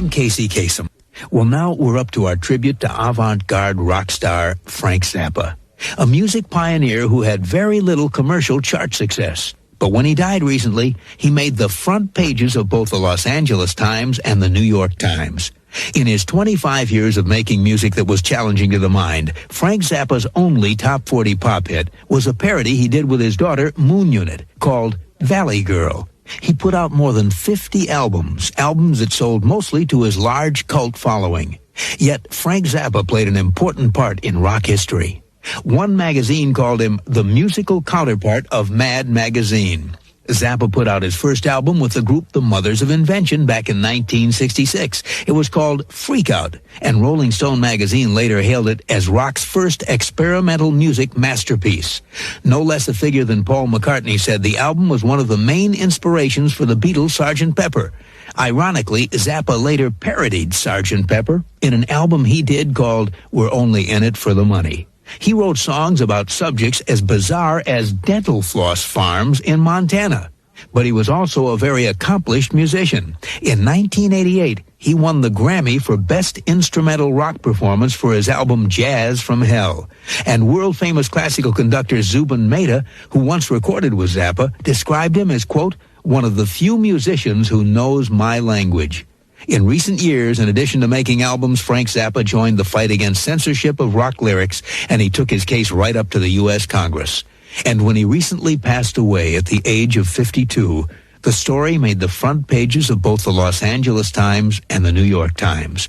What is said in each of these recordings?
I'm Casey Kasem. Well, now we're up to our tribute to avant-garde rock star Frank Zappa, a music pioneer who had very little commercial chart success. But when he died recently, he made the front pages of both the Los Angeles Times and the New York Times. In his 25 years of making music that was challenging to the mind, Frank Zappa's only top 40 pop hit was a parody he did with his daughter, Moon Unit, called Valley Girl. He put out more than 50 albums that sold mostly to his large cult following. Yet Frank Zappa played an important part in rock history. One magazine called him the musical counterpart of Mad Magazine. Zappa put out his first album with the group The Mothers of Invention back in 1966. It was called Freak Out, and Rolling Stone magazine later hailed it as rock's first experimental music masterpiece. No less a figure than Paul McCartney said the album was one of the main inspirations for the Beatles' Sgt. Pepper. Ironically, Zappa later parodied Sgt. Pepper in an album he did called We're Only In It for the Money. He wrote songs about subjects as bizarre as dental floss farms in Montana. But he was also a very accomplished musician. In 1988, he won the Grammy for Best Instrumental Rock Performance for his album Jazz from Hell. And world-famous classical conductor Zubin Mehta, who once recorded with Zappa, described him as, quote, one of the few musicians who knows my language. In recent years, in addition to making albums, Frank Zappa joined the fight against censorship of rock lyrics, and he took his case right up to the U.S. Congress. And when he recently passed away at the age of 52, the story made the front pages of both the Los Angeles Times and the New York Times.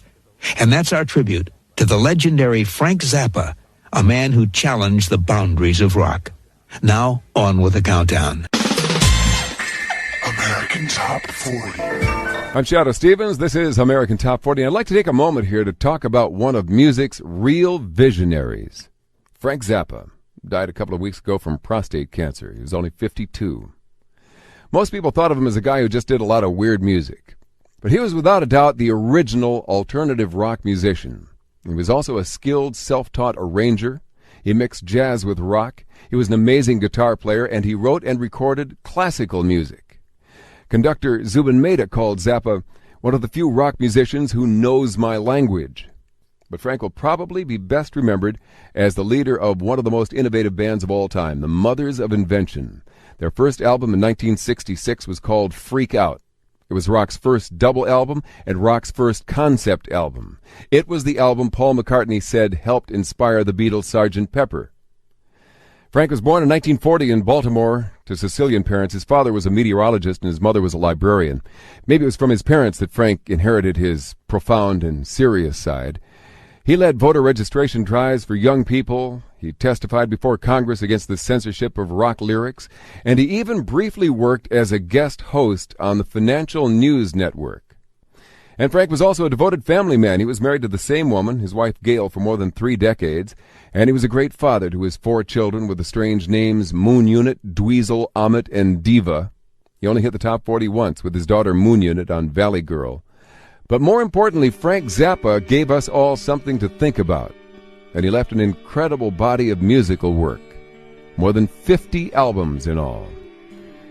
And that's our tribute to the legendary Frank Zappa, a man who challenged the boundaries of rock. Now, on with the countdown. American Top 40. I'm Shadoe Stevens. This is American Top 40. I'd like to take a moment here to talk about one of music's real visionaries. Frank Zappa died a couple of weeks ago from prostate cancer. He was only 52. Most people thought of him as a guy who just did a lot of weird music. But he was without a doubt the original alternative rock musician. He was also a skilled, self-taught arranger. He mixed jazz with rock. He was an amazing guitar player, and he wrote and recorded classical music. Conductor Zubin Mehta called Zappa one of the few rock musicians who knows my language. But Frank will probably be best remembered as the leader of one of the most innovative bands of all time, the Mothers of Invention. Their first album in 1966 was called Freak Out. It was rock's first double album and rock's first concept album. It was the album Paul McCartney said helped inspire the Beatles' Sgt. Pepper. Frank was born in 1940 in Baltimore to Sicilian parents. His father was a meteorologist and his mother was a librarian. Maybe it was from his parents that Frank inherited his profound and serious side. He led voter registration drives for young people. He testified before Congress against the censorship of rock lyrics. And he even briefly worked as a guest host on the Financial News Network. And Frank was also a devoted family man. He was married to the same woman, his wife Gail, for more than 3 decades. And he was a great father to his 4 children with the strange names Moon Unit, Dweezil, Amit, and Diva. He only hit the top 40 once with his daughter Moon Unit on Valley Girl. But more importantly, Frank Zappa gave us all something to think about. And he left an incredible body of musical work. More than 50 albums in all.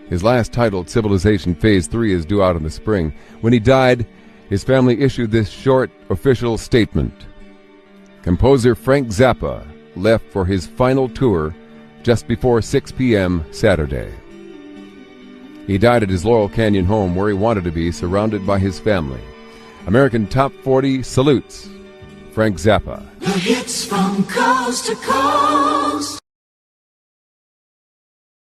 His last, titled Civilization Phase 3, is due out in the spring. When he died, his family issued this short official statement. Composer Frank Zappa left for his final tour just before 6 p.m. Saturday. He died at his Laurel Canyon home where he wanted to be, surrounded by his family. American Top 40 salutes Frank Zappa. The hits from coast to coast.